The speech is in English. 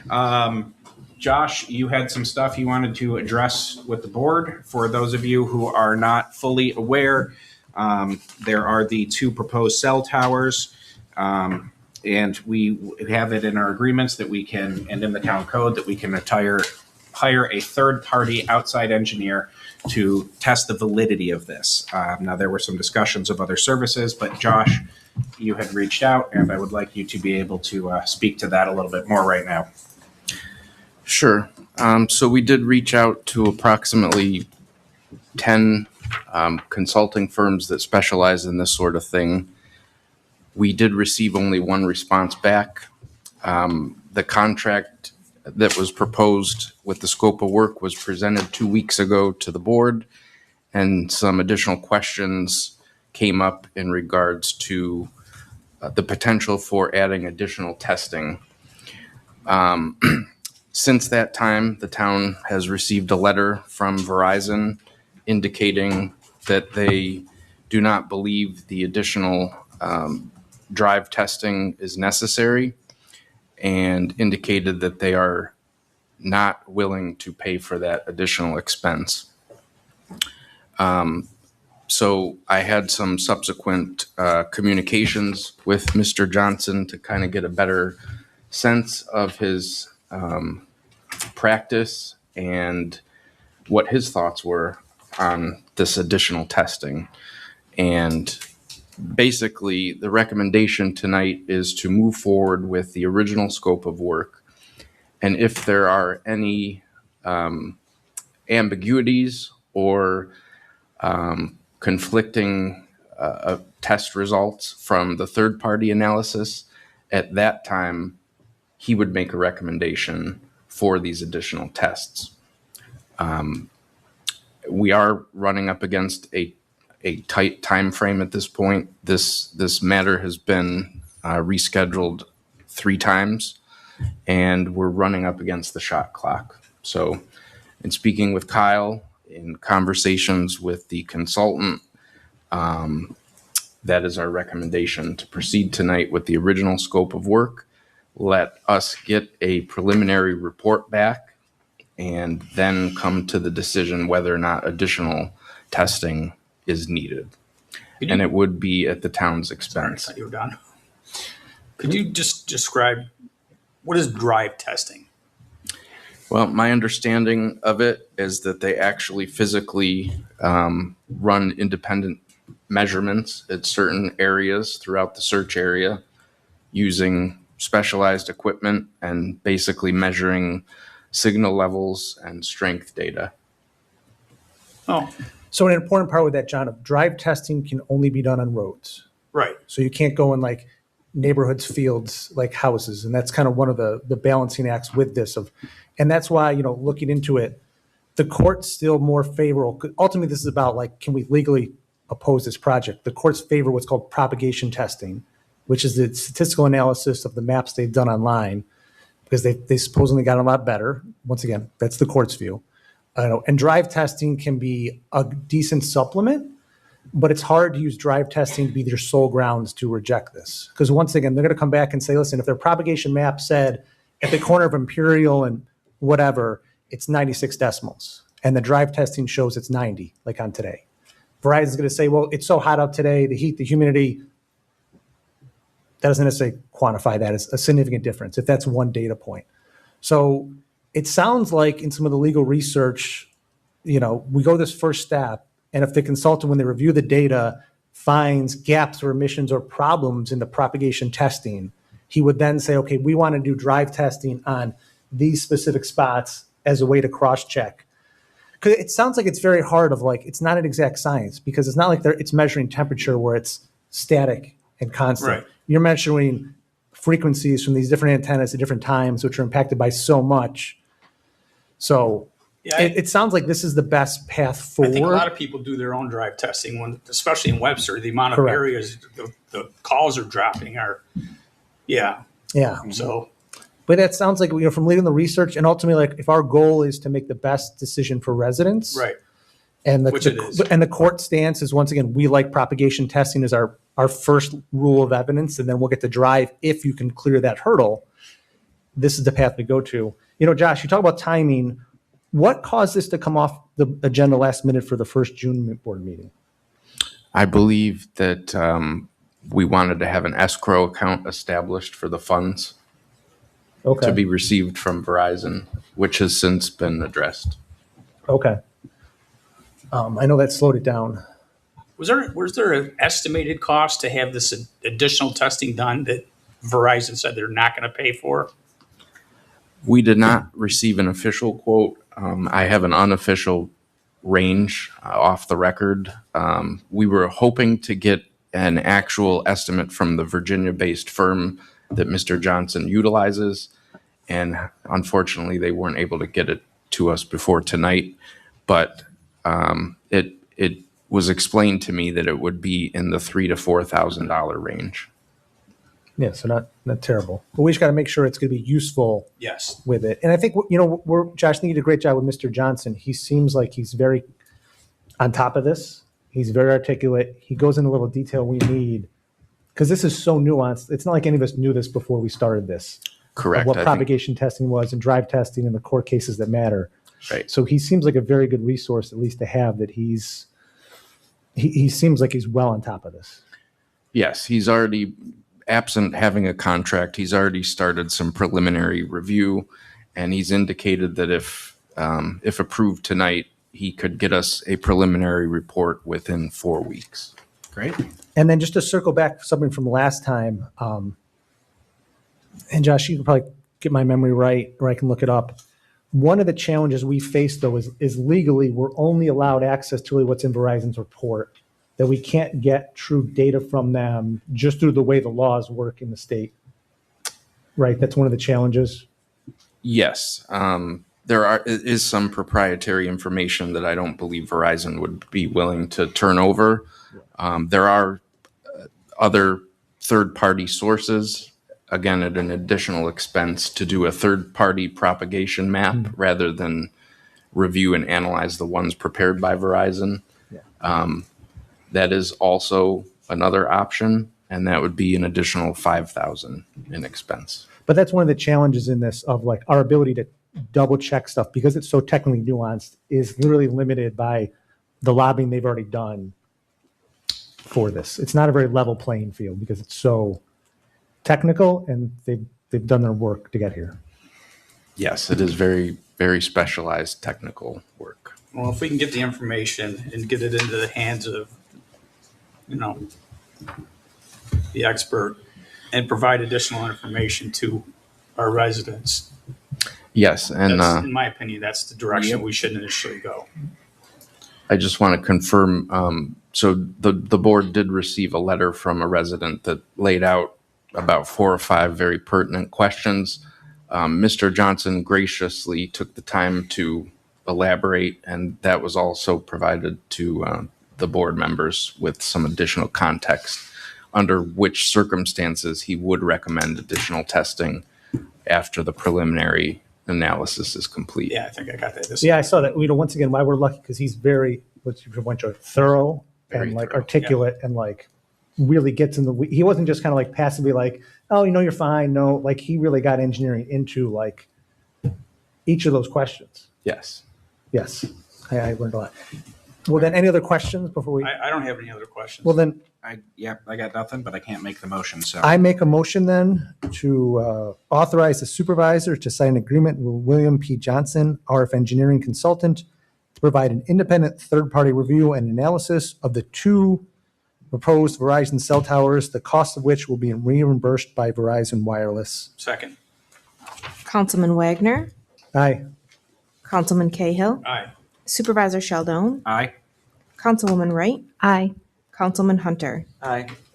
Josh, you had some stuff you wanted to address with the board. For those of you who are not fully aware, there are the two proposed cell towers. And we have it in our agreements that we can, and in the town code, that we can hire a third-party outside engineer to test the validity of this. Now, there were some discussions of other services, but Josh, you had reached out, and I would like you to be able to speak to that a little bit more right now. Sure. So we did reach out to approximately 10 consulting firms that specialize in this sort of thing. We did receive only one response back. The contract that was proposed with the scope of work was presented 2 weeks ago to the board, and some additional questions came up in regards to the potential for adding additional testing. Since that time, the town has received a letter from Verizon indicating that they do not believe the additional drive testing is necessary, and indicated that they are not willing to pay for that additional expense. So I had some subsequent communications with Mr. Johnson to kind of get a better sense of his practice and what his thoughts were on this additional testing. And basically, the recommendation tonight is to move forward with the original scope of work. And if there are any ambiguities or conflicting test results from the third-party analysis, at that time, he would make a recommendation for these additional tests. We are running up against a tight time frame at this point. This matter has been rescheduled 3 times, and we're running up against the shot clock. So, in speaking with Kyle, in conversations with the consultant, that is our recommendation, to proceed tonight with the original scope of work. Let us get a preliminary report back, and then come to the decision whether or not additional testing is needed. And it would be at the town's expense. You're done. Could you just describe what is drive testing? Well, my understanding of it is that they actually physically run independent measurements at certain areas throughout the search area using specialized equipment and basically measuring signal levels and strength data. Oh, So an important part with that, John, of drive testing can only be done on roads. right. So you can't go in like neighborhoods, fields, like houses. And that's kind of one of the balancing acts with this. And that's why, looking into it, the court's still more favorable. Ultimately, this is about like, can we legally oppose this project? The courts favor what's called propagation testing, which is the statistical analysis of the maps they've done online, because they supposedly got a lot better. Once again, that's the court's view. And drive testing can be a decent supplement, but it's hard to use drive testing to be their sole grounds to reject this. Because once again, they're going to come back and say, listen, if their propagation map said at the corner of Imperial and whatever, it's 96 decimals, and the drive testing shows it's 90, like on today. Verizon's going to say, well, it's so hot out today, the heat, the humidity, that doesn't necessarily quantify that as a significant difference, if that's one data point. So it sounds like in some of the legal research, we go this first step, and if the consultant, when they review the data, finds gaps or omissions or problems in the propagation testing, he would then say, okay, we want to do drive testing on these specific spots as a way to cross-check. Because it sounds like it's very hard it's not an exact science, because it's not like it's measuring temperature where it's static and constant. Right. You're measuring frequencies from these different antennas at different times, which are impacted by so much. So Yeah, it sounds like this is the best path forward. I think a lot of people do their own drive testing, especially in Webster, the amount of Correct. areas the calls are dropping are, yeah. Yeah. So, But that sounds like, from leading the research, and ultimately, like, if our goal is to make the best decision for residents, right. and Which it is. and the court stance is, once again, we like propagation testing as our first rule of evidence, and then we'll get to drive if you can clear that hurdle. this is the path we go to. You know, Josh, you talk about timing. What caused this to come off the agenda last minute for the first June board meeting? I believe that we wanted to have an escrow account established for the funds Okay. to be received from Verizon, which has since been addressed. Okay. I know that slowed it down. Was there an estimated cost to have this additional testing done that Verizon said they're not going to pay for? We did not receive an official quote. I have an unofficial range off the record. We were hoping to get an actual estimate from the Virginia-based firm that Mr. Johnson utilizes, and unfortunately, they weren't able to get it to us before tonight. But it was explained to me that it would be in the $3,000 to $4,000 range. Yeah, so not terrible. But we just got to make sure it's going to be useful Yes. with it. And I think, Josh, I think you did a great job with Mr. Johnson. He seems like he's very on top of this. He's very articulate. He goes into a little detail we need because this is so nuanced. It's not like any of us knew this before we started this. Correct. What I think- propagation testing was and drive testing and the core cases that matter. Right. So he seems like a very good resource, at least to have, that he seems like he's well on top of this. Yes, he's already, absent having a contract, he's already started some preliminary review, and he's indicated that if approved tonight, he could get us a preliminary report within 4 weeks. Great. And then just to circle back something from last time, and Josh, you can probably get my memory right, or I can look it up. One of the challenges we face, though, is legally we're only allowed access to really what's in Verizon's report, that we can't get true data from them just through the way the laws work in the state. Right? That's one of the challenges. Yes, is some proprietary information that I don't believe Verizon would be willing to turn over. There are other third-party sources, again, at an additional expense, to do a third-party propagation map rather than review and analyze the ones prepared by Verizon. That is also another option, and that would be an additional $5,000 in expense. But that's one of the challenges in this of like our ability to double check stuff because it's so technically nuanced is literally limited by the lobbying they've already done for this. It's not a very level playing field because it's so technical and they've done their work to get here. Yes, it is very, very specialized technical work. Well, if we can get the information and get it into the hands of, the expert and provide additional information to our residents, Yes, and that's, in my opinion, that's the direction we should initially go. I just want to confirm, so the board did receive a letter from a resident that laid out about 4 or 5 very pertinent questions. Mr. Johnson graciously took the time to elaborate, and that was also provided to the board members with some additional context under which circumstances he would recommend additional testing after the preliminary analysis is complete. Yeah, I think I got that. Yeah, I saw that. Once again, why we're lucky because he's very thorough Very and like thorough, articulate and like really gets in the. He wasn't just kind of like passively like, oh, you're fine. No, like he really got engineering into like each of those questions. Yes. Yes, I learned a lot. Well, then, any other questions before we? I don't have any other questions. Well, then, I got nothing, but I can't make the motion. So I make a motion then to authorize the supervisor to sign an agreement with William P. Johnson, RF engineering consultant, to provide an independent third-party review and analysis of the 2 proposed Verizon cell towers, the cost of which will be reimbursed by Verizon Wireless. Second. Councilman Wagner, Aye. Councilman Cahill, Aye. Supervisor Sheldon, aye. Councilwoman Wright, Aye. Councilman Hunter. Aye.